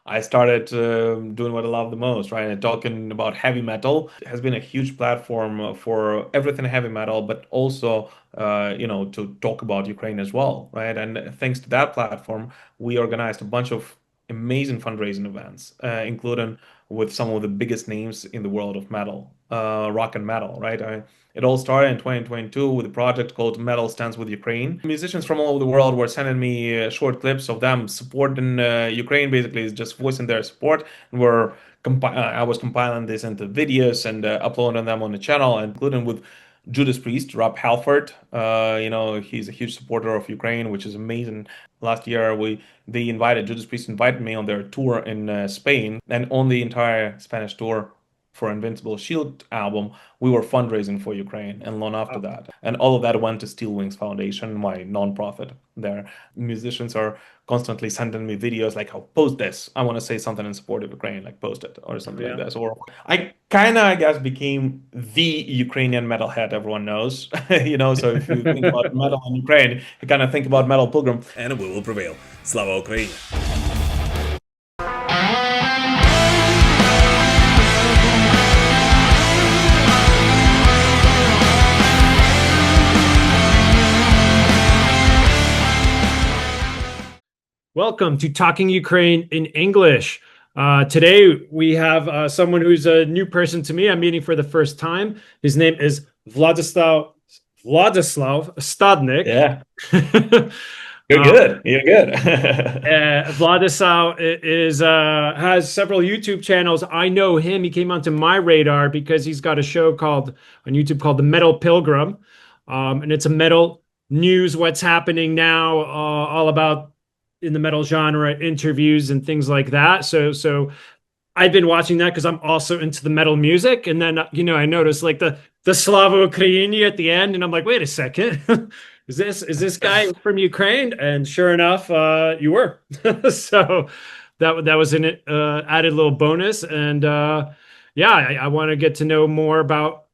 I started doing what I love the most, right? And talking about heavy metal has been a huge platform for everything heavy metal, but also, to talk about Ukraine as well, right? And thanks to that platform, we organized a bunch of amazing fundraising events, including with some of the biggest names in the world of metal, rock and metal, right? It all started in 2022 with a project called Metal Stands with Ukraine. Musicians from all over the world were sending me short clips of them supporting Ukraine, basically, just voicing their support. And I was compiling this into videos and uploading them on the channel, including with Judas Priest, Rob Halford. He's a huge supporter of Ukraine, which is amazing. Last year, Judas Priest invited me on their tour in Spain, and on the entire Spanish tour for Invincible Shield album, we were fundraising for Ukraine and long after that. And all of that went to Steel Wings Foundation, my nonprofit there. Musicians are constantly sending me videos like, "Oh, post this. I want to say something in support of Ukraine, like post it," or something like Yeah. this. Or I guess, became the Ukrainian metalhead everyone knows. So if you think about metal in Ukraine, you kind of think about Metal Pilgrim. And we will prevail. Slava Ukraini! Welcome to Talking Ukraine in English. Today we have someone who's a new person to me. I'm meeting for the first time. His name is Vladyslav Stadnyk. Yeah, you're uh, good. You're good. Vladyslav has several YouTube channels. I know him. He came onto my radar because he's got a show called on YouTube called The Metal Pilgrim, and it's a metal news, what's happening now, all about in the metal genre, interviews and things like that. So I've been watching that because I'm also into the metal music. And then I noticed like the Slava Ukraini at the end, and I'm like, wait a second, is this guy from Ukraine? And sure enough, you were. So that was an added little bonus. And yeah, I want to get to know more about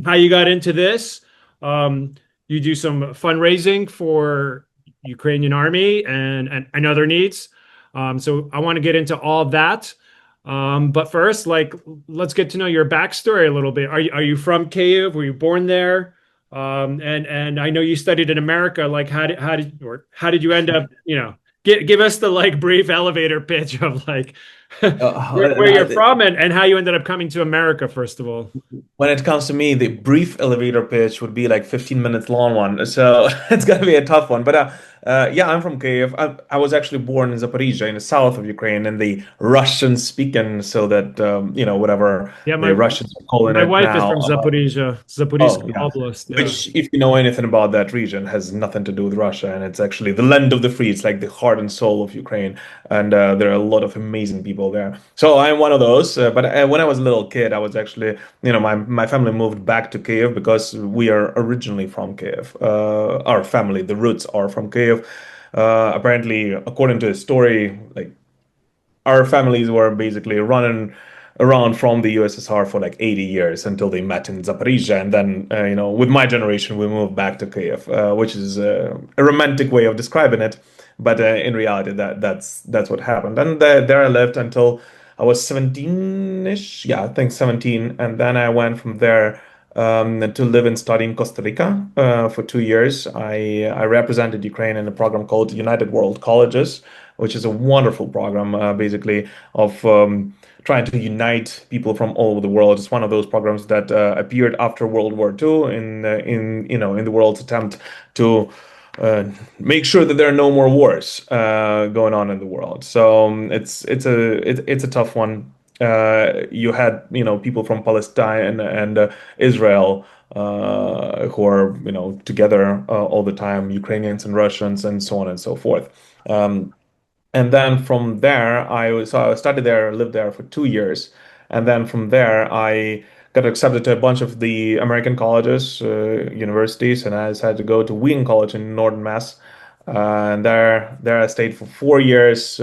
how you got into this. You do some fundraising for Ukrainian army and other needs. So I want to get into all of that. But first, like, let's get to know your backstory a little bit. Are you from Kyiv? Were you born there? And I know you studied in America. Like, how did you end up? Give us the like brief elevator pitch of like where you're from and how you ended up coming to America, first of all. When it comes to me, the brief elevator pitch would be like 15 minutes long one. So it's gonna be a tough one. But yeah, I'm from Kyiv. I was actually born in Zaporizhia in the south of Ukraine, in the Russian speaking, so that whatever Yeah, the my Russians are calling my it wife is now. from Zaporizhia, Oh, Zaporizhia yeah. Oblast. Yeah. Which, if you know anything about that region, has nothing to do with Russia, and it's actually the land of the free. It's like the heart and soul of Ukraine, and there are a lot of amazing people there. So I'm one of those. But when I was a little kid, I was actually, my family moved back to Kyiv because we are originally from Kyiv. Our family, the roots are from Kyiv. Apparently, according to the story, like our families were basically running around from the USSR for like 80 years until they met in Zaporizhia. And then, with my generation, we moved back to Kyiv, which is a romantic way of describing it. But in reality, that's what happened. And there I lived until I was 17-ish. Yeah, I think 17. And then I went from there to live and study in Costa Rica for 2 years. I represented Ukraine in a program called United World Colleges, which is a wonderful program, basically of trying to unite people from all over the world. It's one of those programs that appeared after World War II in the world's attempt to make sure that there are no more wars going on in the world. So it's a tough one. You had people from Palestine and Israel who are together all the time, Ukrainians and Russians and so on and so forth. And then from there, I studied there, lived there for 2 years, and then from there I got accepted to a bunch of the American colleges, universities, and I decided to go to Wheaton College in Northern Mass. And there I stayed for 4 years,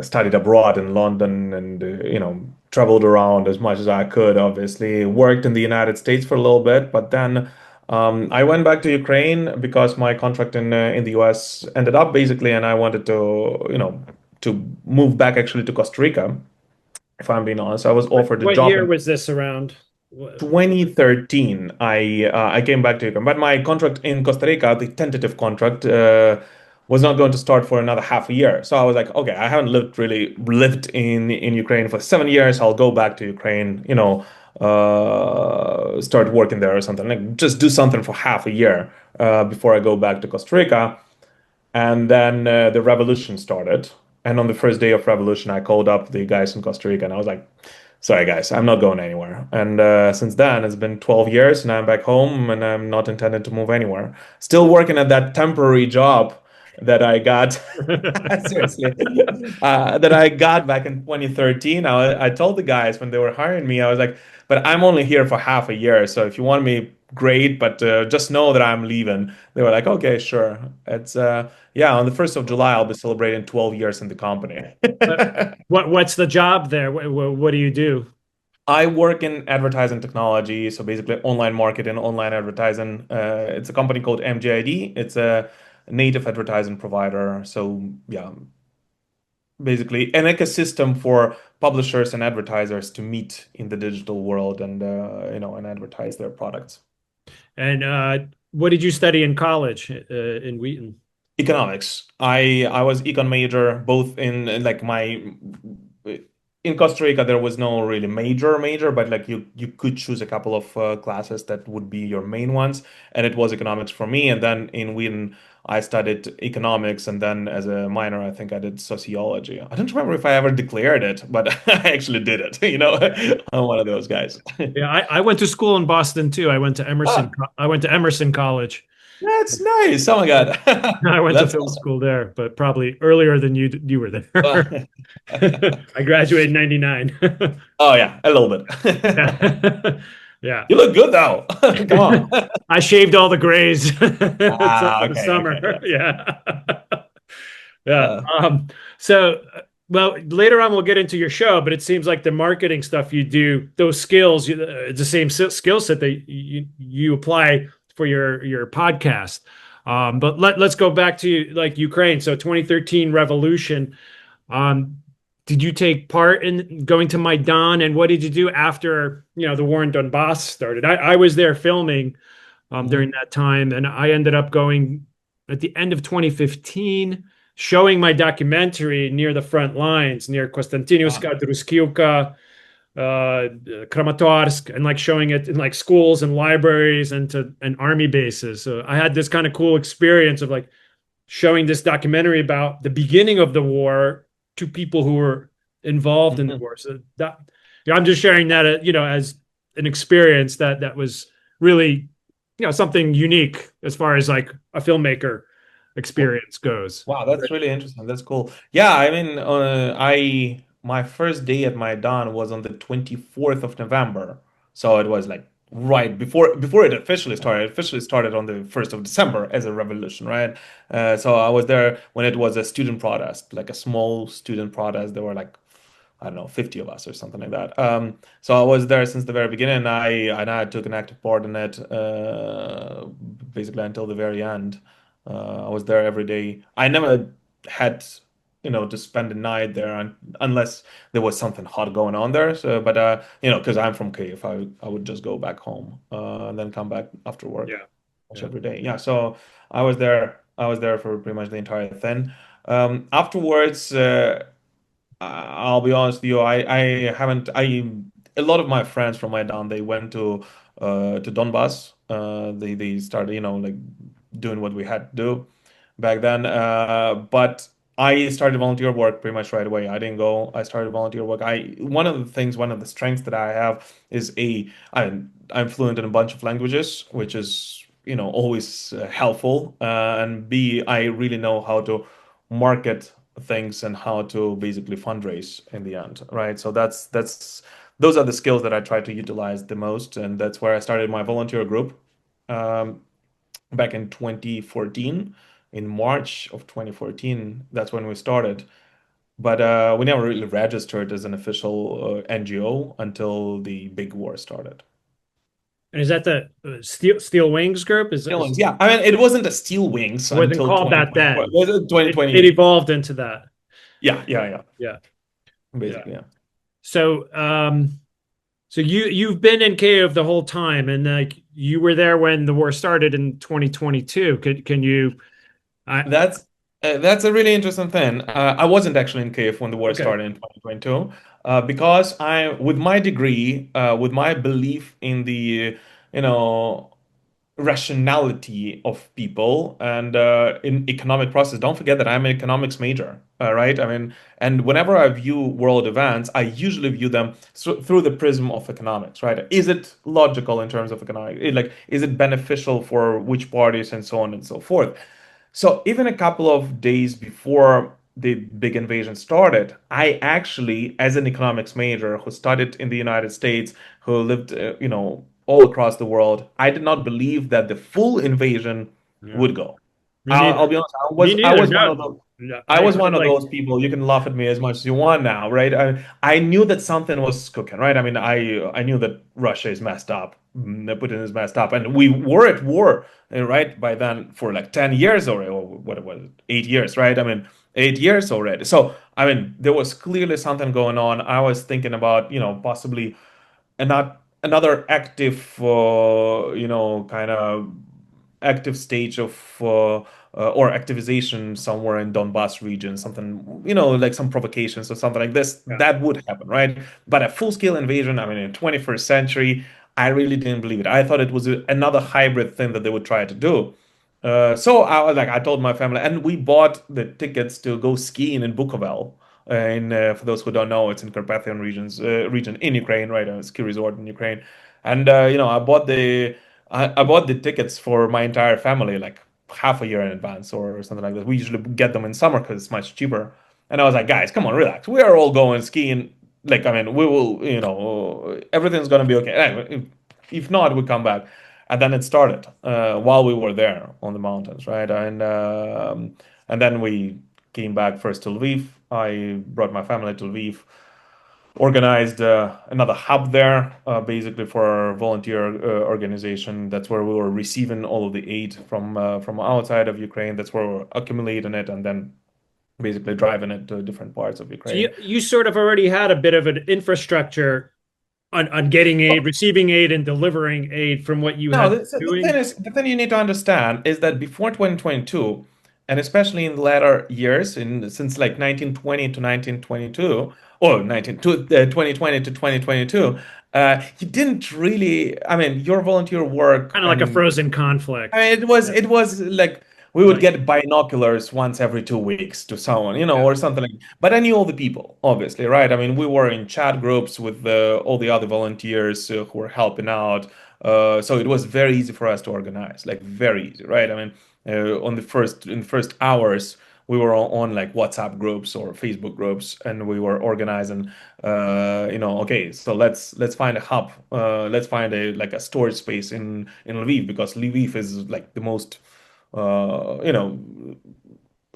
studied abroad in London, and traveled around as much as I could. Obviously, worked in the United States for a little bit, but then I went back to Ukraine because my contract in the US ended up basically, and I wanted to to move back actually to Costa Rica, if I'm being honest. I was offered a What job year in was this around? 2013. I came back to Ukraine, but my contract in Costa Rica, the tentative contract, was not going to start for another half a year. So I was like, okay, I haven't lived in Ukraine for 7 years. I'll go back to Ukraine, start working there or something. Like just do something for half a year before I go back to Costa Rica. And then the revolution started. And on the first day of revolution, I called up the guys in Costa Rica and I was like, sorry, guys, I'm not going anywhere. And since then, it's been 12 years and I'm back home and I'm not intending to move anywhere. Still working at that temporary job that I got, seriously, that I got back in 2013. I told the guys when they were hiring me, I was like, but I'm only here for half a year. So if you want me, great, but just know that I'm leaving. They were like, okay, sure. It's, yeah, on the 1st of July, I'll be celebrating 12 years in the company. What's the job there? What do you do? I work in advertising technology, so basically online marketing, online advertising. It's a company called MGID. It's a native advertising provider. So yeah, basically an ecosystem for publishers and advertisers to meet in the digital world and and advertise their products. And what did you study in college in Wheaton? Economics. I was econ major both in like my in Costa Rica there was no really major, but like you could choose a couple of classes that would be your main ones, and it was economics for me. And then in Wien I studied economics, and then as a minor I think I did sociology. I don't remember if I ever declared it, but I actually did it. I'm one of those guys. Yeah, I went to school in Boston too. I went to Emerson. Ah, I went to Emerson College. that's nice. Oh my God. I went to That's film school there, but probably earlier than you were there. awesome. I graduated in 99. Oh yeah, a little bit. Yeah. Yeah. You look good though. Come on. I shaved all the grays Ah, for the okay, summer. okay, yeah. Yeah. Yeah. Uh, So, well, later on we'll get into your show, but it seems like the marketing stuff you do, those skills, it's the same skill set that you apply for your podcast. But let's go back to like Ukraine. So 2013 revolution. Um, did you take part in going to Maidan, and what did you do after the war in Donbass started? I was there filming during mhm. that time, and I ended up going at the end of 2015, showing my documentary near the front lines, near Wow. Konstantinivka, Druskivka, Kramatorsk, and like showing it in like schools and libraries and army bases. So I had this kind of cool experience of like showing this documentary about the beginning of the war to people who were involved in the Mhm. war. So that I'm just sharing that as an experience that was really something unique as far as like a filmmaker experience goes. Wow, that's really interesting. That's cool. Yeah, I mean, I my first day at Maidan was on the 24th of November. So it was like right before it officially started. It officially started on the 1st of December as a revolution, right? So I was there when it was a student protest, like a small student protest. There were like I don't know, 50 of us or something like that. So I was there since the very beginning. I took an active part in it, basically until the very end. I was there every day. I never had, to spend the night there unless there was something hot going on there. So, but because I'm from Kyiv, I would just go back home and then come back after work Yeah. almost Yeah. every day. Yeah. So I was there. I was there for pretty much the entire thing. Afterwards. I'll be honest with you, I haven't a lot of my friends from Maidan they went to Donbass. They started, like doing what we had to do back then. But I started volunteer work pretty much right away. I didn't go. I started volunteer work. One of the strengths that I have is I'm fluent in a bunch of languages, which is, always helpful. And B, I really know how to market things and how to basically fundraise in the end, right? So that's those are the skills that I try to utilize the most, and that's where I started my volunteer group um, back in 2014. In March of 2014, that's when we started. But we never really registered as an official NGO until the big war started. And is that the Steel Wings group? Steel Wings, yeah. I mean, it wasn't a Steel Wings It wasn't until called that 2024. It then. was It 2020. evolved into that. Yeah. Yeah, yeah. Basically, yeah. So, so you've been in Kyiv the whole time, and like you were there when the war started in 2022. Can you? I That's that's a really interesting thing. I wasn't actually in Kyiv when the war Okay. started in 2022, because with my degree, with my belief in the, you know, rationality of people and in economic process. Don't forget that I'm an economics major, right? I mean, and whenever I view world events, I usually view them through the prism of economics, right? Is it logical in terms of economic? Like, is it beneficial for which parties and so on and so forth? So even a couple of days before the big invasion started, I actually, as an economics major who studied in the United States, who lived, all across the world, I did not believe that the full invasion Yeah. would go. Me I'll neither. be honest. Me I neither. was one No. of those. No, I was I one of like. those people. You can laugh at me as much as you want now, right? I knew that something was cooking, right? I mean, I knew that Russia is messed up, Putin is messed up, and we were at war, right? By then for like 10 years already, or what was it, 8 years, right? I mean, 8 years already. So I mean, there was clearly something going on. I was thinking about, possibly and not another active, kind of active stage of or activization somewhere in Donbass region, something, like some provocations or something like this, Yeah. that would happen, right? But a full-scale invasion, I mean, in 21st century, I really didn't believe it. I thought it was another hybrid thing that they would try to do. So I was like, I told my family, and we bought the tickets to go skiing in Bukovel. For those who don't know, it's in Carpathian region in Ukraine, right? A ski resort in Ukraine. And I bought the tickets for my entire family like half a year in advance or something like that. We usually get them in summer because it's much cheaper. And I was like, guys, come on, relax. We are all going skiing. Like, I mean, we will, everything's gonna be okay. Anyway, if not, we come back. And then it started while we were there on the mountains, right? And then we came back first to Lviv. I brought my family to Lviv, organized another hub there, basically for our volunteer organization. That's where we were receiving all of the aid from outside of Ukraine. That's where we're accumulating it and then basically driving it to different parts of So Ukraine. you sort of already had a bit of an infrastructure on getting aid, receiving aid, and delivering aid from what you No, had the thing been is, the thing you need to understand is that before 2022, and especially in the latter years, since like 1920 to 1922, or 2020 to 2022, you didn't really. I mean, your volunteer work kind of like a and frozen conflict. I mean, it was like we would Like, get binoculars once every 2 weeks to someone, yeah. or something like. But I knew all the people, obviously, right? I mean, we were in chat groups with all the other volunteers who were helping out. So it was very easy for us to organize, like very easy, right? I mean, in the first hours, we were on like WhatsApp groups or Facebook groups, and we were organizing. Okay, so let's find a hub. Let's find a storage space in Lviv because Lviv is like the most uh, you know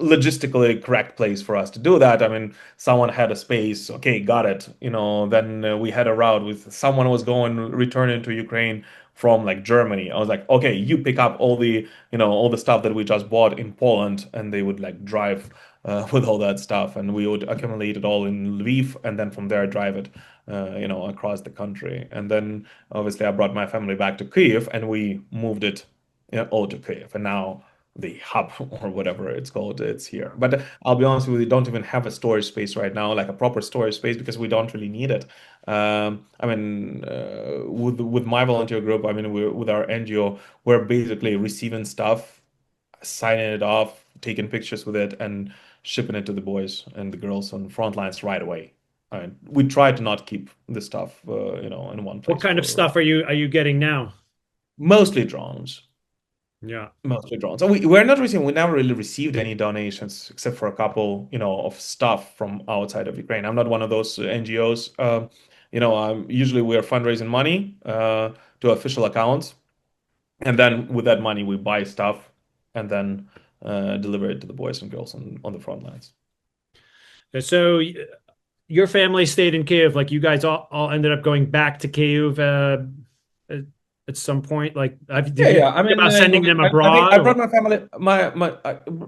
logistically correct place for us to do that. I mean, someone had a space. Okay, got it. Then we had a route with someone was going returning to Ukraine from like Germany. I was like, okay, you pick up all the stuff that we just bought in Poland, and they would like drive with all that stuff, and we would accumulate it all in Lviv, and then from there drive it, across the country. And then obviously I brought my family back to Kyiv, and we moved it, all to Kyiv, and now the hub or whatever it's called, it's here. But I'll be honest with you, we don't even have a storage space right now, like a proper storage space, because we don't really need it. I mean, with my volunteer group, I mean, with our NGO, we're basically receiving stuff, signing it off, taking pictures with it, and shipping it to the boys and the girls on front lines right away. We try to not keep the stuff, in one What place kind of for stuff are you getting now? mostly drones. Yeah. Mostly drones. So we're not receiving, we never really received any donations except for a couple, of stuff from outside of Ukraine. I'm not one of those NGOs. Usually we are fundraising money to official accounts. And then with that money, we buy stuff and then deliver it to the boys and girls on the front lines. So your family stayed in Kyiv. Like you guys all ended up going back to Kyiv at, at some point. Like, did Yeah, you yeah. I think mean, about sending them I think abroad I brought or? my family,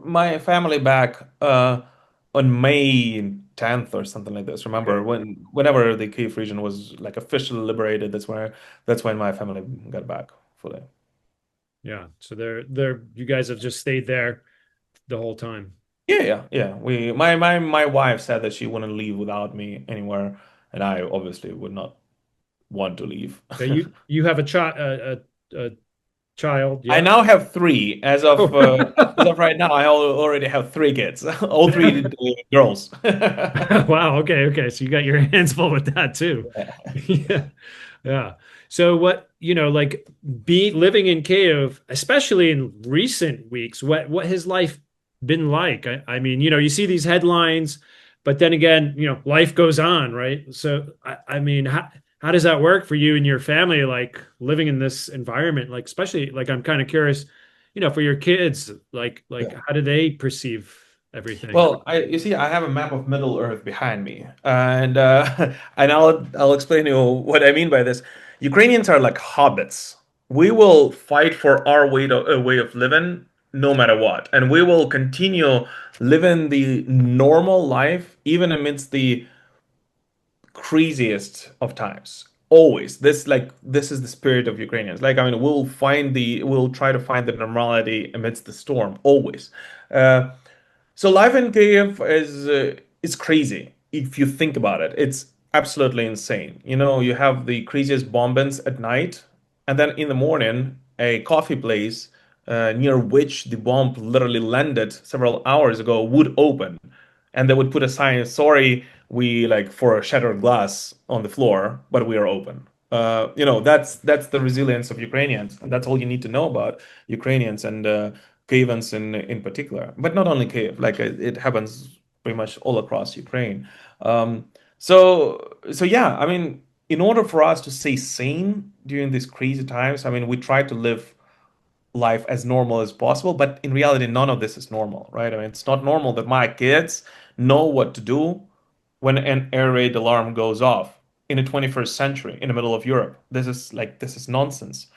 my family back. on May 10th or something like this. Remember Okay. whenever the Kyiv region was like officially liberated, that's when my family got back fully. Yeah. So they're you guys have just stayed there the whole time. Yeah. My wife said that she wouldn't leave without me anywhere, and I obviously would not want to leave. Yeah, you have a child, I yeah. now have three. Oh. As of right now, I already have three kids, all three girls. Wow. Okay. Okay. So you got your hands full with that too. Yeah. Yeah. So what, like be living in Kyiv, especially in recent weeks, what has life been like? I mean, you see these headlines, but then again, life goes on, right? So I mean, how does that work for you and your family, like living in this environment? Like, especially like I'm kind of curious, for your kids, like Yeah. how do they perceive everything? Well, you see, I have a map of Middle Earth behind me, and and I'll explain to you what I mean by this. Ukrainians are like hobbits. We will fight for our way of living no matter what, and we will continue living the normal life even amidst the craziest of times. Always, this is the spirit of Ukrainians. Like I mean, we'll try to find the normality amidst the storm. Always. Uh, so life in Kyiv is crazy if you think about it. It's absolutely insane. You have the craziest bombings at night, and then in the morning, a coffee place near which the bomb literally landed several hours ago would open, and they would put a sign, "Sorry, we like for a shattered glass on the floor, but we are open." That's the resilience of Ukrainians, and that's all you need to know about Ukrainians and Kyivans in particular, but not only Kyiv. Like it happens pretty much all across Ukraine. So yeah, I mean, in order for us to stay sane during these crazy times, I mean, we try to live life as normal as possible, but in reality, none of this is normal, right? I mean, it's not normal that my kids know what to do when an air raid alarm goes off in the 21st century in the middle of Europe. This is nonsense.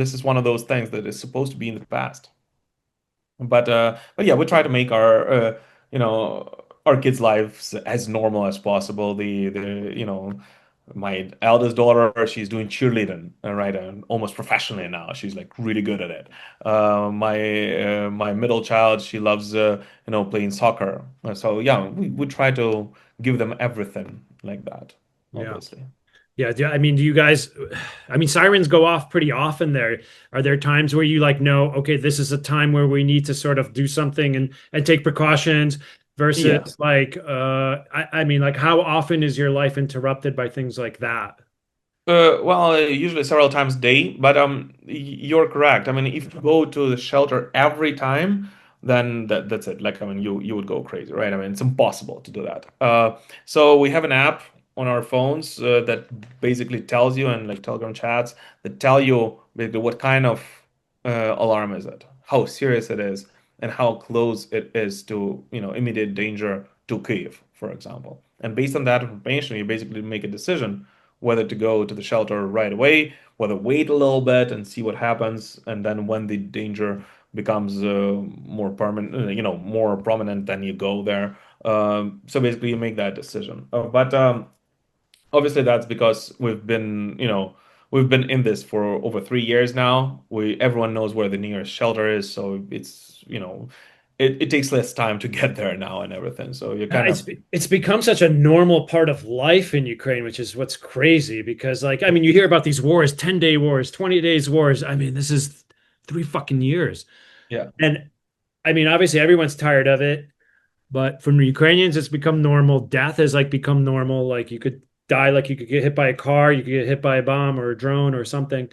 This is one of those things that is supposed to be in the past. But yeah, we try to make you know our kids' lives as normal as possible. My eldest daughter, she's doing cheerleading, right, and almost professionally now. She's like really good at it. My middle child, she loves playing soccer. So yeah, we try to give them everything like that, Yeah. obviously. Yeah, I mean, do you guys, I mean, sirens go off pretty often there. Are there times where you like know, okay, this is a time where we need to sort of do something and take precautions versus Yes. like I mean, like how often is your life interrupted by things like that? Well, usually several times a day, but you're correct. I mean, if you go to the shelter every time, then that's it. Like, I mean, you would go crazy, right? I mean, it's impossible to do that. So we have an app on our phones that basically tells you, and like Telegram chats that tell you basically what kind of alarm is it, how serious it is, and how close it is to, immediate danger to Kyiv, for example. And based on that information, you basically make a decision whether to go to the shelter right away, whether wait a little bit and see what happens, and then when the danger becomes more permanent, more prominent, then you go there. So basically, you make that decision. But obviously, that's because we've been in this for over 3 years now. Everyone knows where the nearest shelter is, so it takes less time to get there now and everything. So you're kind It's of it's become such a normal part of life in Ukraine, which is what's crazy because like I mean, you hear about these wars, 10-day wars, 20 days wars. I mean, this is 3 fucking years. yeah. And I mean, obviously everyone's tired of it. But from the Ukrainians, it's become normal. Death has like become normal. Like you could die, like you could get hit by a car, you could get hit by a bomb or a drone or something.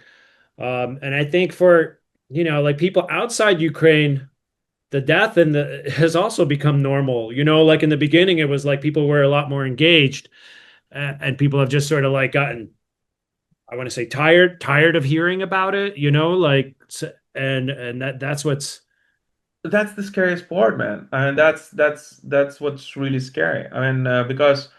And I think for, like people outside Ukraine, the death and the has also become normal. Like in the beginning, it was like people were a lot more engaged, and people have just sort of like gotten, I want to say tired of hearing about it. And that's what's That's the scariest part, man. And that's what's really scary. I mean, because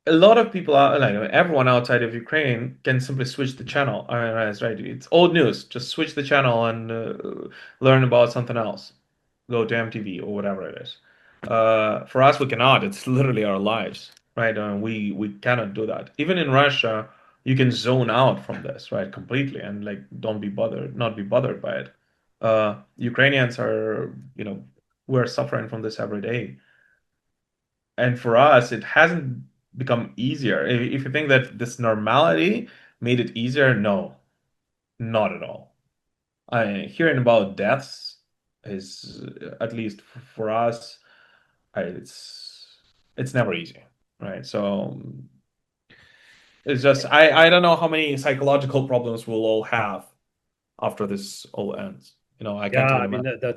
a lot of people are like everyone outside of Ukraine can simply switch the channel. I mean, that's right. It's old news. Just switch the channel and learn about something else. go to MTV or whatever it is. For us, we cannot. It's literally our lives, right? We cannot do that. Even in Russia, you can zone out from this, right, completely, and like don't be bothered, not be bothered by it. Ukrainians are, we're suffering from this every day, and for us, it hasn't become easier. If you think that this normality made it easier, no, not at all. Hearing about deaths is, at least for us, it's never easy, right? So it's just I don't know how many psychological problems we'll all have after this all ends. I Yeah, can't even I mean imagine.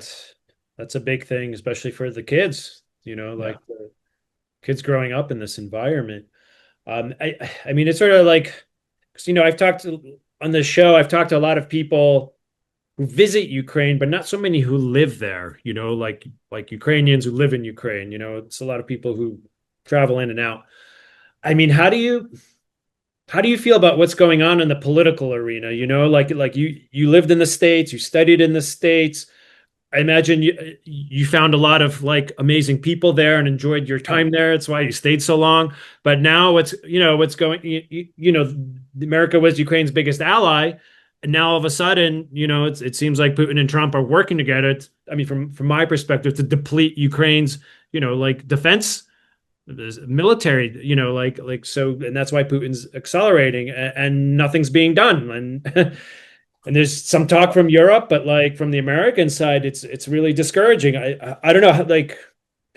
that's a big thing, especially for the kids, Yeah. like the kids growing up in this environment. I mean, it's sort of like, 'cause, on the show, I've talked to a lot of people who visit Ukraine, but not so many who live there, like Ukrainians who live in Ukraine, it's a lot of people who travel in and out. I mean, how do you feel about what's going on in the political arena? Like you lived in the States, you studied in the States. I imagine you found a lot of like amazing people there and enjoyed your Yeah. time there. That's why you stayed so long. But now what's going America was Ukraine's biggest ally, and now all of a sudden, it seems like Putin and Trump are working together. I mean, from my perspective, to deplete Ukraine's like defense military, so, and that's why Putin's accelerating, and nothing's being done. And and there's some talk from Europe, but like from the American side, it's really discouraging. I don't know,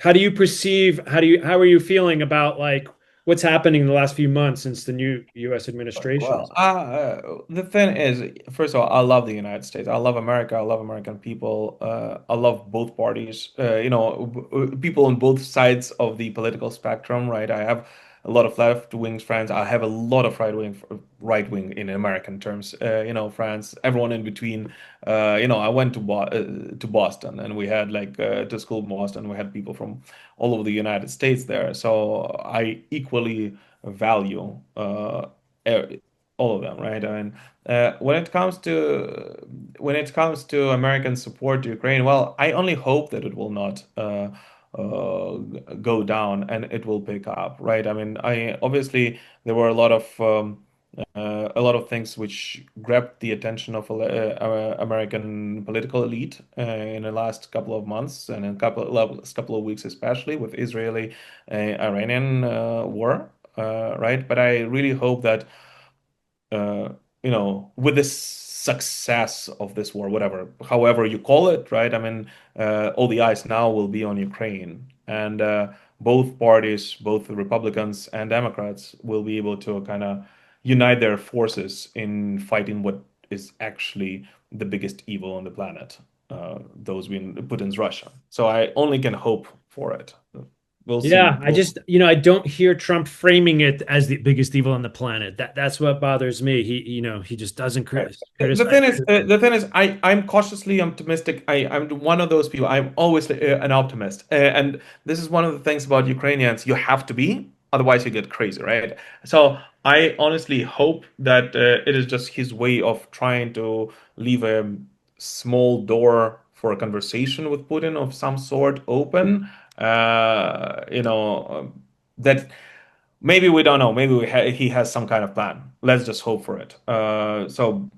how do you perceive, how are you feeling about like what's happening in the last few months since the new U.S. administration? Well, the thing is, first of all, I love the United States. I love America. I love American people. I love both parties. People on both sides of the political spectrum, right? I have a lot of left-wing friends. I have a lot of right-wing in American terms. Friends, everyone in between. I went to Boston, and we had like to school in Boston. We had people from all over the United States there. So I equally value e- all of them, right? I mean, when it comes to American support to Ukraine, well, I only hope that it will not uh, go down and it will pick up, right? I mean, I obviously there were a lot of things which grabbed the attention of American political elite in the last couple of months and in last couple of weeks, especially with Israeli Iranian war, right? But I really hope that uh, with the success of this war, whatever, however you call it, right? I mean, all the eyes now will be on Ukraine, and both parties, both the Republicans and Democrats, will be able to kind of unite their forces in fighting what is actually the biggest evil on the planet, those being Putin's Russia. So I only can hope for it. We'll Yeah, see. I just, I don't hear Trump framing it as the biggest evil on the planet. That's what bothers me. He just doesn't Right. The criticize. thing is, I'm cautiously optimistic. I'm one of those people. I'm always an optimist, and this is one of the things about Ukrainians. You have to be, otherwise you get crazy, right? So I honestly hope that it is just his way of trying to leave a small door for a conversation with Putin of some sort open. That maybe we don't know. Maybe he has some kind of plan. Let's just hope for it. So,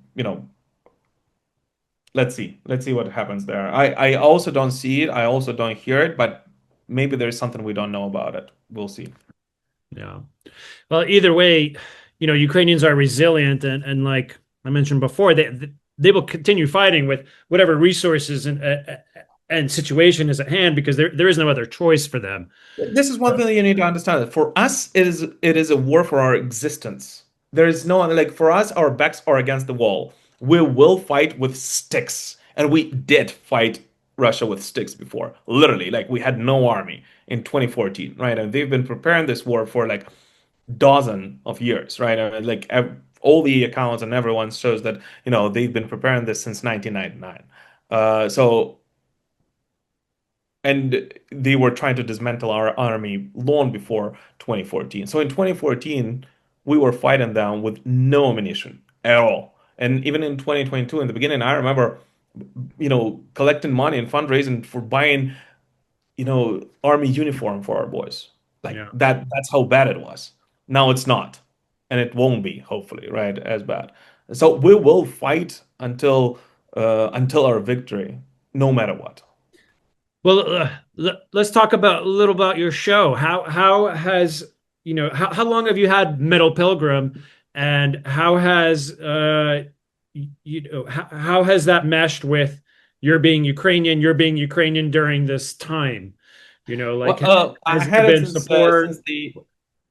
let's see. Let's see what happens there. I also don't see it. I also don't hear it, but maybe there's something we don't know about it. We'll see. Yeah. Well, either way, Ukrainians are resilient, and like I mentioned before, they will continue fighting with whatever resources and situation is at hand, because there is no other choice for them. This is one thing that you need to understand. For us, it is a war for our existence. There is no other, like for us, our backs are against the wall. We will fight with sticks, and we did fight Russia with sticks before. Literally, like we had no army in 2014, right? And they've been preparing this war for like dozen of years, right? Like all the accounts and everyone shows that they've been preparing this since 1999. So and they were trying to dismantle our army long before 2014. So in 2014, we were fighting them with no ammunition at all. And even in 2022, in the beginning, I remember collecting money and fundraising for buying, army uniform for our boys. Like Yeah. that's how bad it was. Now it's not, and it won't be, hopefully, right, as bad. So we will fight until our victory, no matter what. Well, let's talk about a little about your show. How has how long have you had Metal Pilgrim, and how has how has that meshed with you're being Ukrainian during this time? Well, Like I has there had it been since support? the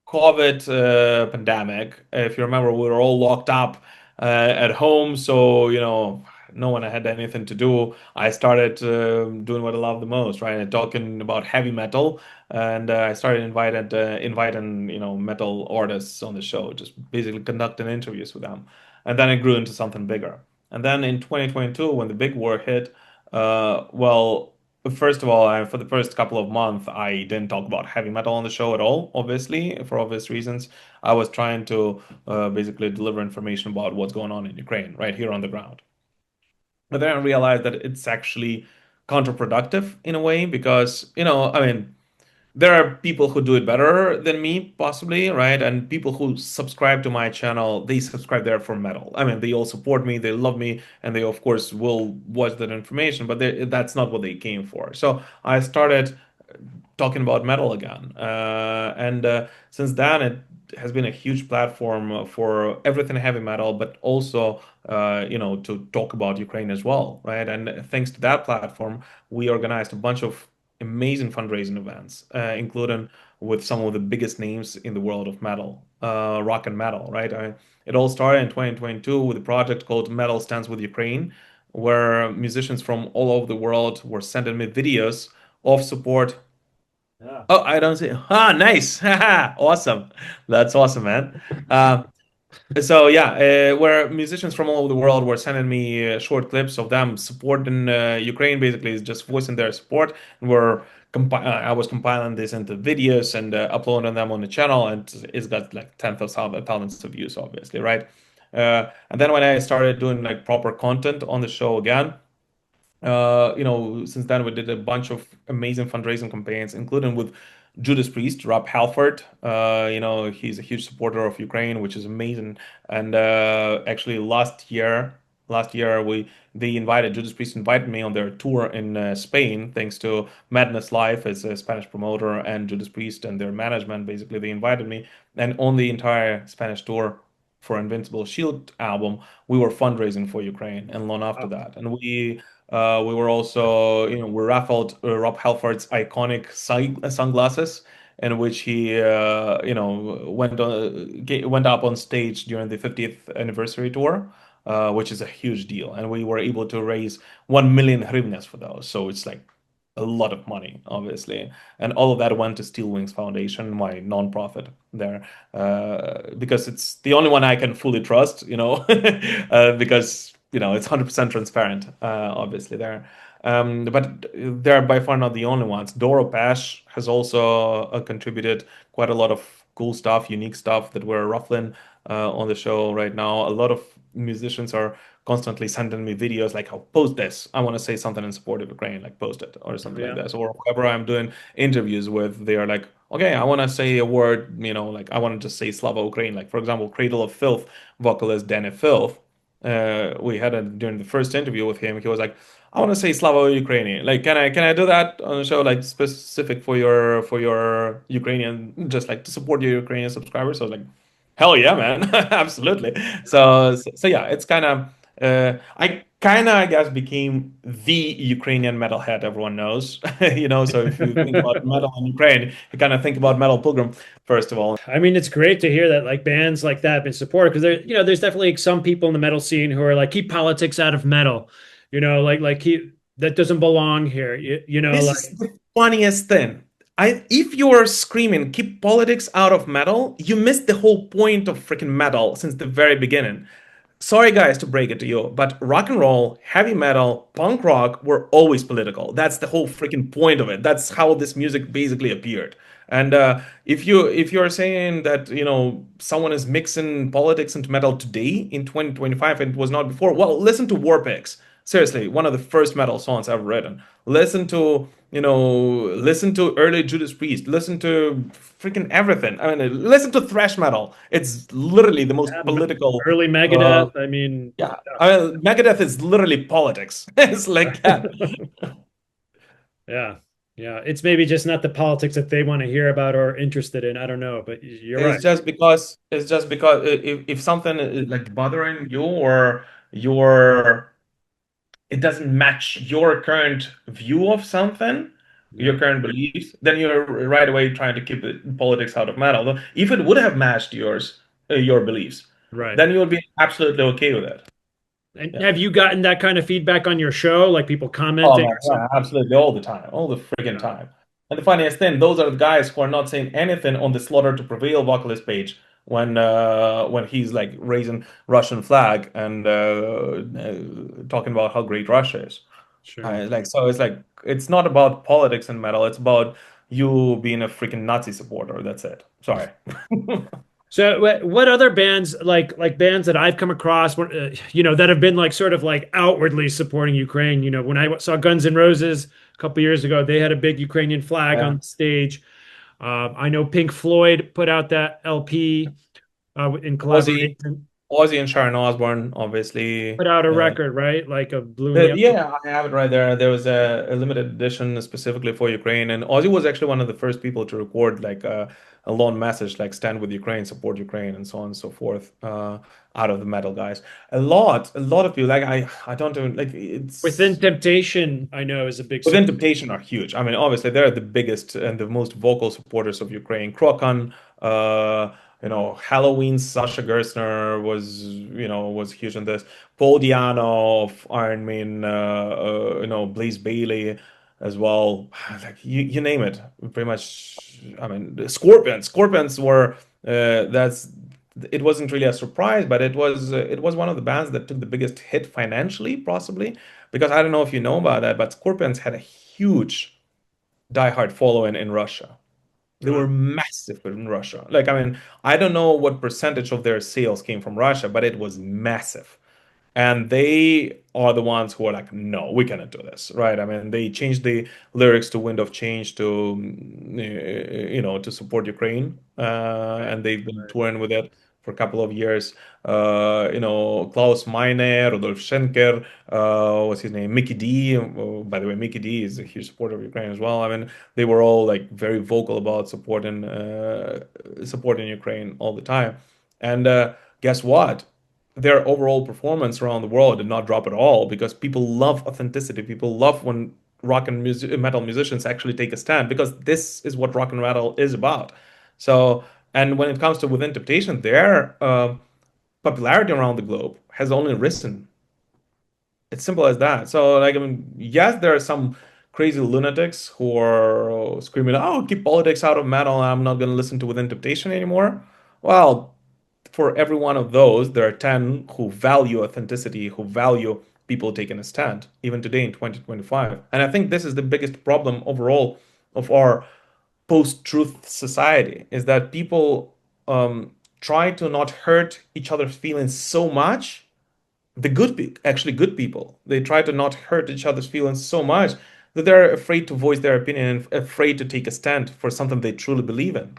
COVID pandemic. If you remember, we were all locked up at home, so no one had anything to do. I started doing what I love the most, right? And talking about heavy metal, and I started inviting metal artists on the show, just basically conducting interviews with them, and then it grew into something bigger. And then in 2022, when the big war hit, well. First of all, for the first couple of months, I didn't talk about heavy metal on the show at all, obviously, for obvious reasons. I was trying to basically deliver information about what's going on in Ukraine right here on the ground. But then I realized that it's actually counterproductive in a way because, I mean, there are people who do it better than me, possibly, right? And people who subscribe to my channel, they subscribe there for metal. I mean, they all support me, they love me, and they, of course, will watch that information, but that's not what they came for. So I started talking about metal again. And since then, it has been a huge platform for everything heavy metal, but also, to talk about Ukraine as well, right? And thanks to that platform, we organized a bunch of amazing fundraising events, including with some of the biggest names in the world of metal, rock and metal, right? It all started in 2022 with a project called Metal Stands with Ukraine, where musicians from all over the world were sending me videos of support. Yeah. Oh, I don't see. Ah, nice. Haha, awesome. That's awesome, man. Uh, so yeah, where musicians from all over the world were sending me short clips of them supporting Ukraine, basically is just voicing their support. And I was compiling this into videos and uploading them on the channel, and it's got like tens of thousands of views, obviously, right? And then when I started doing like proper content on the show again, since then we did a bunch of amazing fundraising campaigns, including with Judas Priest, Rob Halford. He's a huge supporter of Ukraine, which is amazing. And actually, last year they invited Judas Priest invited me on their tour in Spain, thanks to Madness Life as a Spanish promoter and Judas Priest and their management. Basically, they invited me, and on the entire Spanish tour for Invincible Shield album, we were fundraising for Ukraine and long after Wow. that. And we were also, we raffled Rob Halford's iconic sunglasses, in which he, went up on stage during the 50th anniversary tour, which is a huge deal. And we were able to raise 1 million hryvnias for those. So it's like a lot of money, obviously. And all of that went to Steel Wings Foundation, my nonprofit there, because it's the only one I can fully trust, because, it's 100% transparent, obviously there. But they're by far not the only ones. Doro Pesh has also contributed quite a lot of cool stuff, unique stuff that we're ruffling on the show right now. A lot of musicians are constantly sending me videos like, "Oh, post this. I want to say something in support of Ukraine, like post it," or something like Yeah. this. Or whoever I'm doing interviews with, they are like, "Okay, I want to say a word, like I want to just say Slava Ukraine." Like, for example, Cradle of Filth vocalist Danny Filth. We had during the first interview with him. He was like, "I want to say Slava Ukrainian. Like, can I do that on the show, like specific for your Ukrainian, just like to support your Ukrainian subscribers?" So I was like, "Hell yeah, man, absolutely." So yeah, it's kind of I kind of, I guess, became the Ukrainian metalhead everyone knows. So if you think about metal in Ukraine, you kind of think about Metal Pilgrim first of all. I mean, it's great to hear that like bands like that have been supported because there's definitely some people in the metal scene who are like, keep politics out of metal, like keep that doesn't belong here. This is the funniest thing. If you're screaming, keep politics out of metal, you missed the whole point of freaking metal since the very beginning. Sorry, guys, to break it to you, but rock and roll, heavy metal, punk rock were always political. That's the whole freaking point of it. That's how this music basically appeared. And if you're saying that someone is mixing politics into metal today in 2025 and it was not before, well, listen to Warpix. seriously, one of the first metal songs ever written. Listen to, listen to early Judas Priest. Listen to freaking everything. I mean, listen to thrash metal. It's literally the most Yeah, political. early Uh, Megadeth. I mean, yeah, I mean, Megadeth is literally politics. It's like that. yeah, yeah. It's maybe just not the politics that they want to hear about or interested in. I don't know, but you're right. It's just because if something is like bothering you or your it doesn't match your current view of something, Yeah, your current beliefs, then you're right away trying to keep politics out of metal. Though if it would have matched your beliefs, right. then you would be absolutely okay with it. And Yeah. have you gotten that kind of feedback on your show, like people Oh commenting man, or yeah, something? absolutely, all the time, all the friggin' Yeah, time. And the funniest thing, those are the guys who are not saying anything on the Slaughter to Prevail vocalist page when he's like raising Russian flag and talking about how great Russia is. sure. It's like it's not about politics and metal. It's about you being a freaking Nazi supporter. That's it. Sorry. So what other bands like bands that I've come across that have been like sort of like outwardly supporting Ukraine, when I saw Guns N' Roses a couple years ago, they had a big Ukrainian flag Yeah. on the stage. I know Pink Floyd put out that LP in Ozzy, collaboration, Ozzy and Sharon Osbourne, obviously. put out a record, right? Like a Blue and Yellow. Yeah, I have it right there. There was a limited edition specifically for Ukraine, and Ozzy was actually one of the first people to record like a long message like "Stand with Ukraine, support Ukraine," and so on and so forth. Out of the metal guys, a lot of people like I don't even like Within it's Temptation, I know is a big Within support. Temptation are huge. I mean, obviously they're the biggest and the most vocal supporters of Ukraine. Krokan, Halloween, Sasha Gerstner was huge in this. Paul Diano of Iron Man, Blaze Bailey as well. Like you name it, pretty much. I mean, the Scorpions were that's it wasn't really a surprise, but it was one of the bands that took the biggest hit financially, possibly because I don't know if you know about that, but Scorpions had a huge diehard following in Russia. They Uh, were massive in Russia. Like, I mean, I don't know what percentage of their sales came from Russia, but it was massive. And they are the ones who are like, no, we cannot do this, right? I mean, they changed the lyrics to Wind of Change to support Ukraine, right, and they've been right. touring with it for a couple of years. Klaus Meine, Rudolf Schenker, what's his name? Mickey D. By the way, Mickey D is a huge supporter of Ukraine as well. I mean, they were all like very vocal about supporting Ukraine all the time. And guess what? Their overall performance around the world did not drop at all because people love authenticity. People love when rock and metal musicians actually take a stand because this is what rock and metal is about. So, and when it comes to Within Temptation, their popularity around the globe has only risen. It's simple as that. So, like, I mean, yes, there are some crazy lunatics who are screaming, "Oh, keep politics out of metal. I'm not going to listen to Within Temptation anymore." Well, for every one of those, there are 10 who value authenticity, who value people taking a stand, even today in 2025. And I think this is the biggest problem overall of our post-truth society, is that people try to not hurt each other's feelings so much. The actually good people, they try to not hurt each other's feelings so much that they're afraid to voice their opinion and afraid to take a stand for something they truly believe in.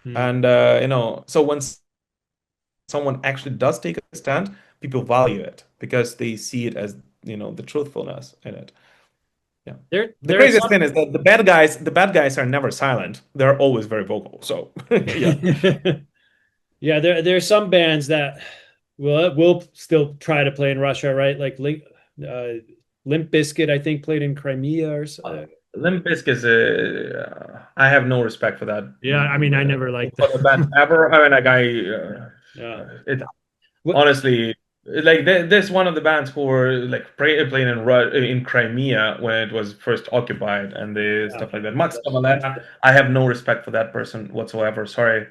Hmm. And so when someone actually does take a stand, people value it because they see it as, the truthfulness in it. Yeah. The There are craziest some. thing is that the bad guys are never silent. They're always very vocal. So, yeah. Yeah, there's some bands that will still try to play in Russia, right? Like uh, Limp Bizkit, I think, played in Crimea Limp Bizkit is I have no respect for that yeah. I mean, I never liked for the band them. ever. I mean, like Yeah. it What? honestly, like this one of the bands who were like playing in Crimea when it was first occupied and the Yeah. stuff like that. Max Cavalera, I have no respect for that person whatsoever. Sorry,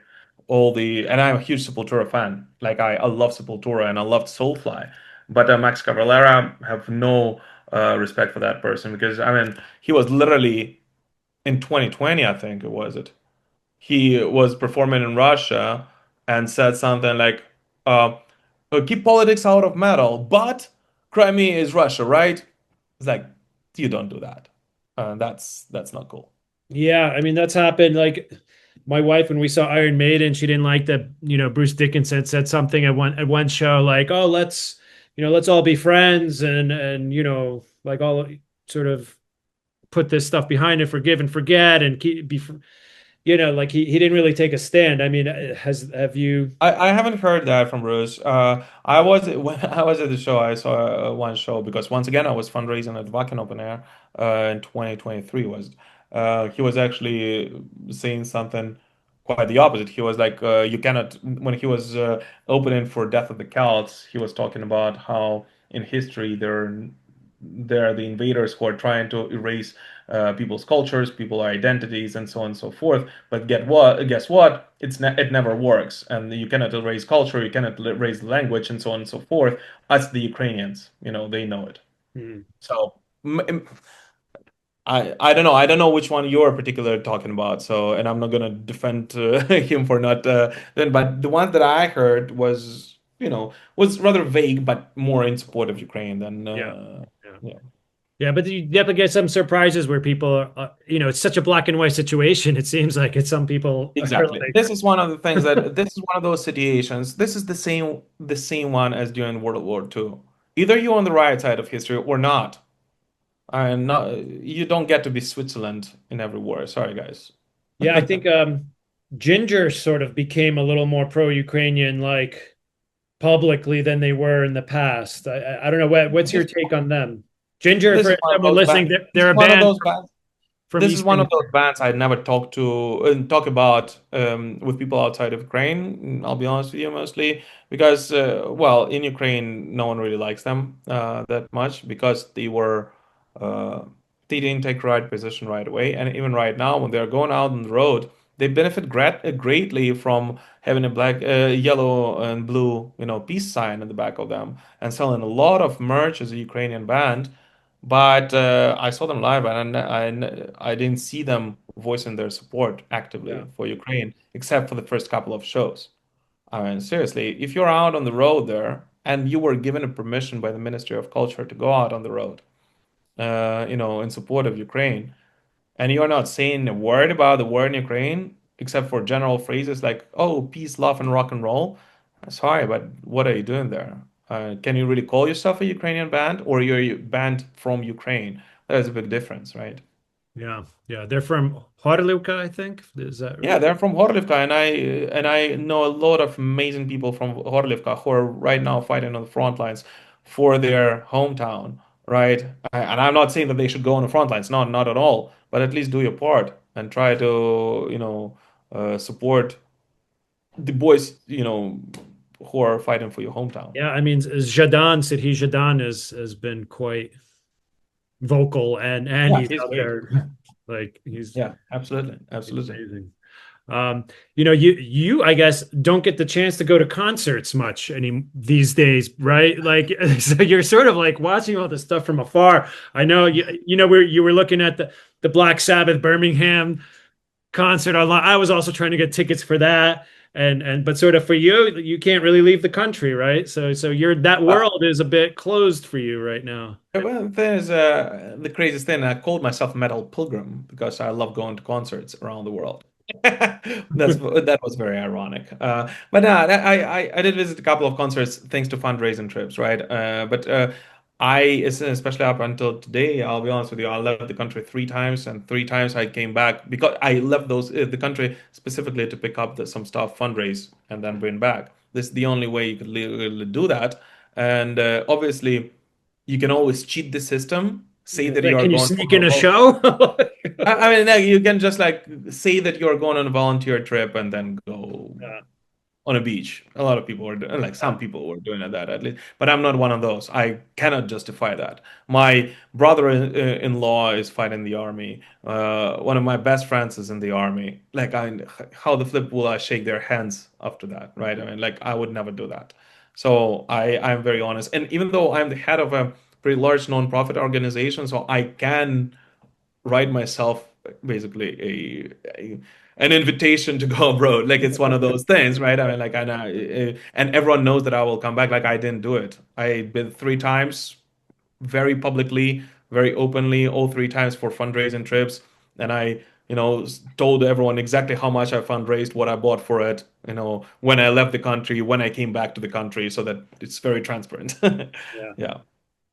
and I'm a huge Sepultura fan. Like I love Sepultura and I loved Soulfly, but Max Cavalera have no respect for that person because I mean he was literally in 2020, I think it was it. He was performing in Russia and said something like, uh, keep politics out of metal, but Crimea is Russia, right? It's like you don't do that. That's not cool. Yeah, I mean that's happened. Like my wife, when we saw Iron Maiden, she didn't like that. Bruce Dickinson said something at one show like, "Oh, let's all be friends and like all sort of put this stuff behind and forgive and forget and like he didn't really take a stand. I mean, have you? I haven't heard that from Bruce. I was when I was at the show. I saw one show because once again I was fundraising at Wacken Open Air in 2023. Was he was actually saying something quite the opposite. He was like, you cannot. When he was opening for Death of the Celts, he was talking about how in history there are the invaders who are trying to erase people's cultures, people's identities, and so on and so forth. But get what? Guess what? It never works, and you cannot erase culture, you cannot erase language, and so on and so forth. Us, the Ukrainians, they know it. Hmm. So I don't know. I don't know which one you're particularly talking about. So, and I'm not gonna defend him for not then. But the one that I heard was rather vague, but more in support of Ukraine than Yeah. Yeah. yeah. Yeah, but you definitely get some surprises where people are, it's such a black and white situation. It seems like it's some people are Exactly. like, This is one of the things that this is one of those situations. This is the same one as during World War II. Either you're on the right side of history or not. And not, you don't get to be Switzerland in every war. Sorry, guys. yeah, I think Ginger sort of became a little more pro-Ukrainian, like publicly than they were in the past. I don't know what's your This, take on them? Ginger, this for is one of everyone those listening, bands. This they're is a one of band those bands. from This is one Eastern. of those bands I'd never talk about with people outside of Ukraine. I'll be honest with you, mostly because, well, in Ukraine, no one really likes them that much because uh, they didn't take the right position right away, and even right now, when they're going out on the road, they benefit greatly from having a black, yellow, and blue, peace sign in the back of them, and selling a lot of merch as a Ukrainian band. But I saw them live, and I didn't see them voicing their support actively Yeah. for Ukraine, except for the first couple of shows. I mean, seriously, if you're out on the road there and you were given a permission by the Ministry of Culture to go out on the road, in support of Ukraine, and you're not saying a word about the war in Ukraine, except for general phrases like, oh, peace, love, and rock and roll. Sorry, but what are you doing there? Can you really call yourself a Ukrainian band or you're a band from Ukraine? There's a big difference, right? Yeah. Yeah. They're from Horlivka, I think. Is that Yeah, right? they're from Horlivka, and I know a lot of amazing people from Horlivka who are right now fighting on the front lines for their hometown, right? And I'm not saying that they should go on the front lines, no, not at all, but at least do your part and try to, support the boys, who are fighting for your hometown. Yeah. I mean, Jadon, Sidhi Jadon has been quite vocal and Yeah, he's he's out great. there Yeah, like he's yeah, absolutely, he's absolutely. amazing. You I guess don't get the chance to go to concerts much any these days, right? Like so you're sort of like watching all this stuff from afar. I know you were looking at the Black Sabbath Birmingham concert online. I was also trying to get tickets for that. And but sort of for you can't really leave the country, right? So you're that Well, world is a bit closed for you right now. well, there's the craziest thing. I called myself Metal Pilgrim because I love going to concerts around the world. That was very ironic. But no, I did visit a couple of concerts thanks to fundraising trips, right? But especially up until today, I'll be honest with you, I left the country 3 times, and 3 times I came back because I left the country specifically to pick up some stuff, fundraise, and then bring back. This is the only way you could really do that. And obviously, you can always cheat the system, say that you are Can you going sneak for in a a vol show? I mean, like, you can just like say that you're going on a volunteer trip and then go Yeah, on a beach. A lot of people are doing, like some people were doing that at least, but I'm not one of those. I cannot justify that. My brother-in-law is fighting the army. One of my best friends is in the army. Like, how the flip will I shake their hands after that, right? I mean, like, I would never do that. So I'm very honest. And even though I'm the head of a pretty large nonprofit organization, so I can write myself basically an invitation to go abroad. Like it's one of those things, right? I mean, like I know, and everyone knows that I will come back. Like I didn't do it. I been 3 times. very publicly, very openly, all three times for fundraising trips. And I, told everyone exactly how much I fundraised, what I bought for it, when I left the country, when I came back to the country, so that it's very transparent. Yeah. Yeah.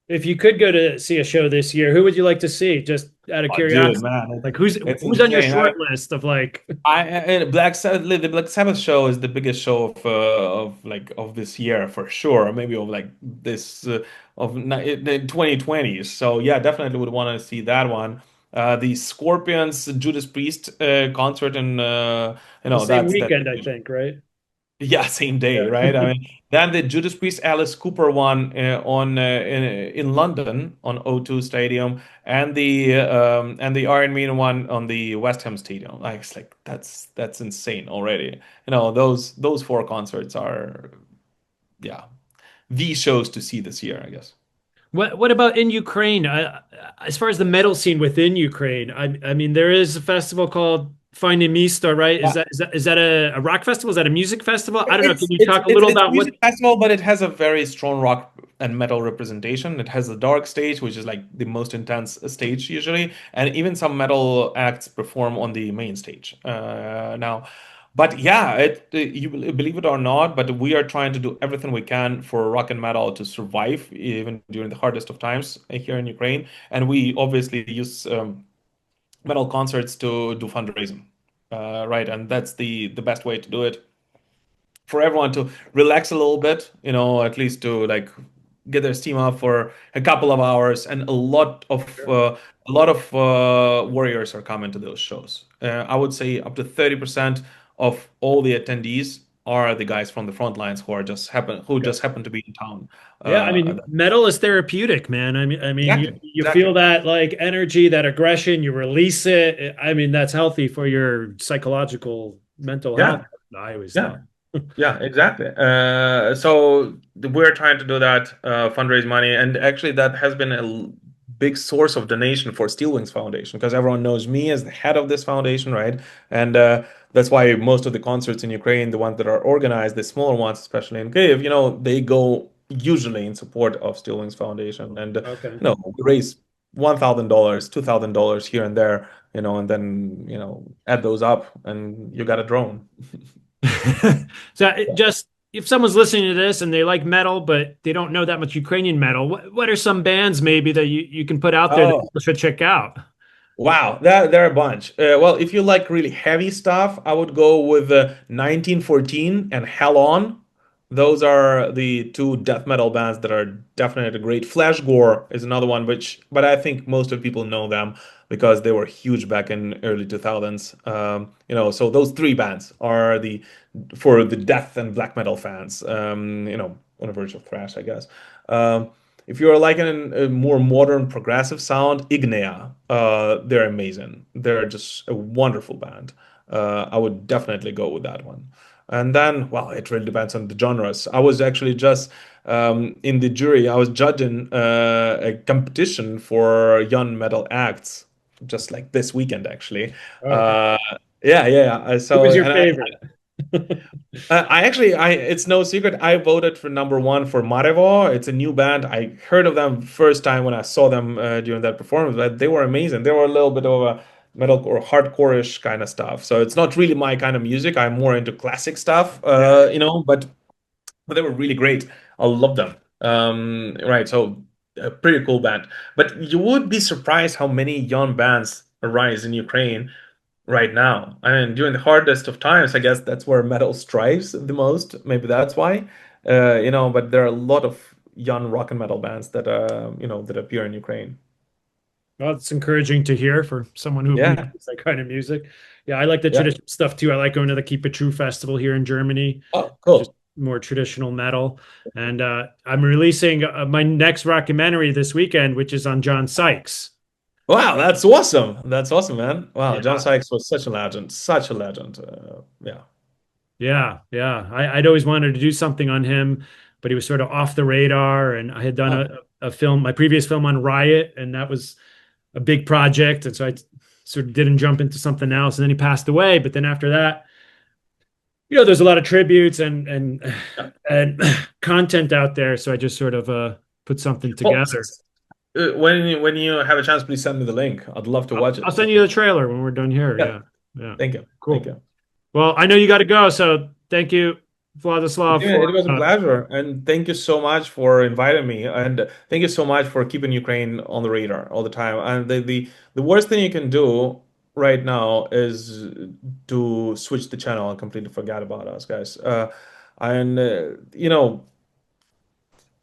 If you could go to see a show this year, who would you like to see? Just out of Oh, dude, curiosity. man, Like who's it's who's on your insane. short list of like And Black Sabbath, the Black Sabbath show is the biggest show of this year for sure. Maybe of like this the 2020s. So yeah, definitely would want to see that one. The Scorpions Judas Priest concert, and the same that's weekend, I think, right? yeah, same day, Yeah. right? I mean, then the Judas Priest Alice Cooper one in London on O2 Stadium, and the Iron Maiden one on the West Ham Stadium. Like it's like that's insane already. Those four concerts are, yeah, the shows to see this year, I guess. What about in Ukraine? As far as the metal scene within Ukraine, I mean, there is a festival called Finding Mista, right? Is that a rock festival? Is that a music festival? I don't know. Can It's you it's talk a it's little it's a about what? music festival, but it has a very strong rock and metal representation. It has the dark stage, which is like the most intense stage usually, and even some metal acts perform on the main stage. Now, but yeah, believe it or not, but we are trying to do everything we can for rock and metal to survive even during the hardest of times here in Ukraine, and we obviously use metal concerts to do fundraising, right? And that's the best way to do it for everyone to relax a little bit, at least to like get their steam up for a couple of hours. And a lot of warriors are coming to those shows. I would say up to 30% of all the attendees are the guys from the front lines who just happen to be in town. Yeah, I Uh, mean, metal is therapeutic, man. I mean, you exactly, you exactly. feel that like energy, that aggression, you release it. I mean, that's healthy for your psychological, mental health. Yeah, I always yeah. thought. Yeah, exactly. So we're trying to do that, fundraise money, and actually that has been big source of donation for Steelwings Foundation because everyone knows me as the head of this foundation, right? And that's why most of the concerts in Ukraine, the ones that are organized, the smaller ones, especially in Kyiv, they go usually in support of Steelwings Foundation, and Okay. we raise $1,000, $2,000 here and there, and then add those up, and you got a drone. So just if someone's listening to this and they like metal, but they don't know that much Ukrainian metal, what are some bands maybe that you can put out there that Oh. people should check out? Wow, there are a bunch. Well, if you like really heavy stuff, I would go with 1914 and Hell On. Those are the two death metal bands that are definitely great. Flash Gore is another one, but I think most of people know them because they were huge back in early 2000s. So those three bands are the for the death and black metal fans. On the verge of thrash, I guess. If you're like a more modern progressive sound, Ignea, they're amazing. They're just a wonderful band. I would definitely go with that one. And then, well, it really depends on the genres. I was actually just in the jury. I was judging a competition for young metal acts, just like this weekend, actually. Okay. Uh, yeah, yeah, yeah. Who So, was your and favorite? it's no secret. I voted for number one for Marevo. It's a new band. I heard of them first time when I saw them during that performance, but they were amazing. They were a little bit of a metal or hardcore-ish kind of stuff. So it's not really my kind of music. I'm more into classic stuff, Yeah. but they were really great. I love them. Right. So a pretty cool band. But you would be surprised how many young bands arise in Ukraine right now. I mean, during the hardest of times, I guess that's where metal strives the most. Maybe that's why. But there are a lot of young rock and metal bands that appear in Ukraine. Well, it's encouraging to hear for someone who Yeah, makes that kind of music. Yeah, I like the yeah. traditional stuff too. I like going to the Keep It True festival here in Germany, Oh, just cool. more traditional metal. And I'm releasing my next documentary this weekend, which is on John Sykes. Wow, that's awesome. That's awesome, man. Wow, John Yeah, Sykes was such a legend, such a legend. Yeah. yeah, yeah. I'd always wanted to do something on him, but he was sort of off the radar. And I had done Oh, a film, my previous film on Riot, and that was a big project. And so I sort of didn't jump into something else. And then he passed away. But then after that, there's a lot of tributes and content out there. So I just sort of put something well, together. When you have a chance, please send me the link. I'd love to watch it. I'll send you the trailer when we're done here. Yeah. Yeah. Thank you. Cool. Thank you. Well, I know you got to go, so thank you, Vladislav. Yeah, it was a pleasure, and thank you so much for inviting me, and thank you so much for keeping Ukraine on the radar all the time. And the worst thing you can do right now is to switch the channel and completely forget about us, guys. And you know,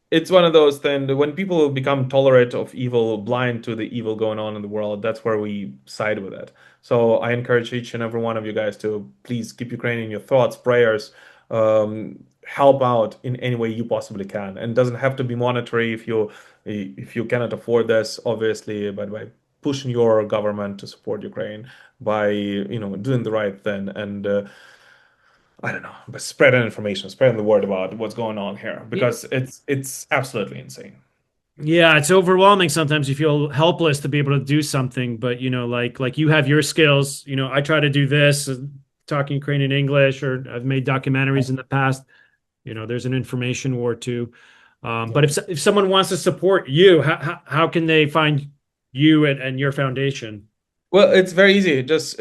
it's one of those things when people become tolerant of evil, blind to the evil going on in the world, that's where we side with it. So I encourage each and every one of you guys to please keep Ukraine in your thoughts, prayers, help out in any way you possibly can. And it doesn't have to be monetary if you cannot afford this, obviously, but by pushing your government to support Ukraine, by doing the right thing and I don't know, but spreading information, spreading the word about what's going on here because it's absolutely insane. Yeah, it's overwhelming. Sometimes you feel helpless to be able to do something, but like you have your skills. I try to do this, talking Ukrainian English, or I've made documentaries in the past. There's an information war too. But if someone wants to support you, how can they find you and your foundation? Well, it's very easy. Just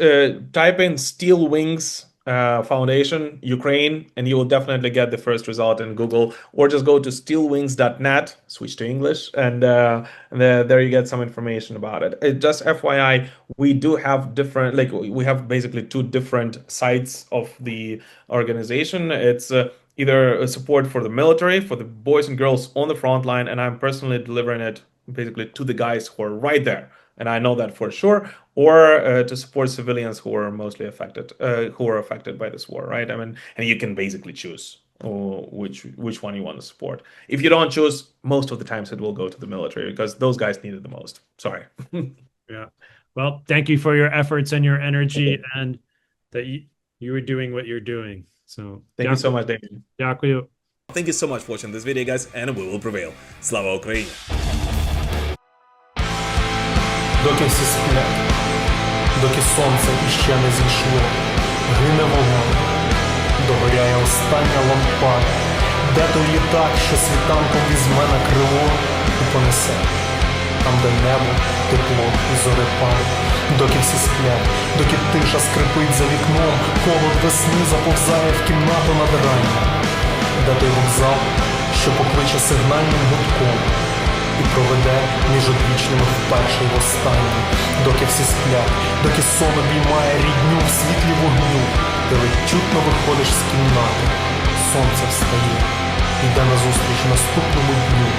type in Steel Wings Foundation Ukraine, and you will definitely get the first result in Google. Or just go to steelwings.net, switch to English, and there you get some information about it. Just FYI, we do have different, like we have basically two different sides of the organization. It's either a support for the military, for the boys and girls on the front line, and I'm personally delivering it basically to the guys who are right there. And I know that for sure, or to support civilians who are mostly affected, who are affected by this war, right? I mean, and you can basically choose which one you want to support. If you don't choose, most of the times it will go to the military because those guys need it the most. Sorry. Yeah. Well, thank you for your efforts and your energy, and that you are doing what you're doing. So Thank you so much, Damien. Дякую. Thank you so much for watching this video, guys, and we will prevail. Slava Ukraini! Доки всі сплять, доки сонце іще не зійшло, гине вогонь, догоряє остання лампада, де той літак, що світанком візьме на крило і понесе, там, де небо, тепло і зорепад, доки всі сплять, доки тиша скрипить за вікном, холод весни заповзає в кімнату над ранням, де той вокзал, що покличе сигнальним гудком, і проведе між одвічними вперше й востаннє, доки всі сплять, доки сон обіймає рідню в світлі вогню, ти ледь чутно виходиш з кімнати, сонце встає, йде назустріч наступному дню.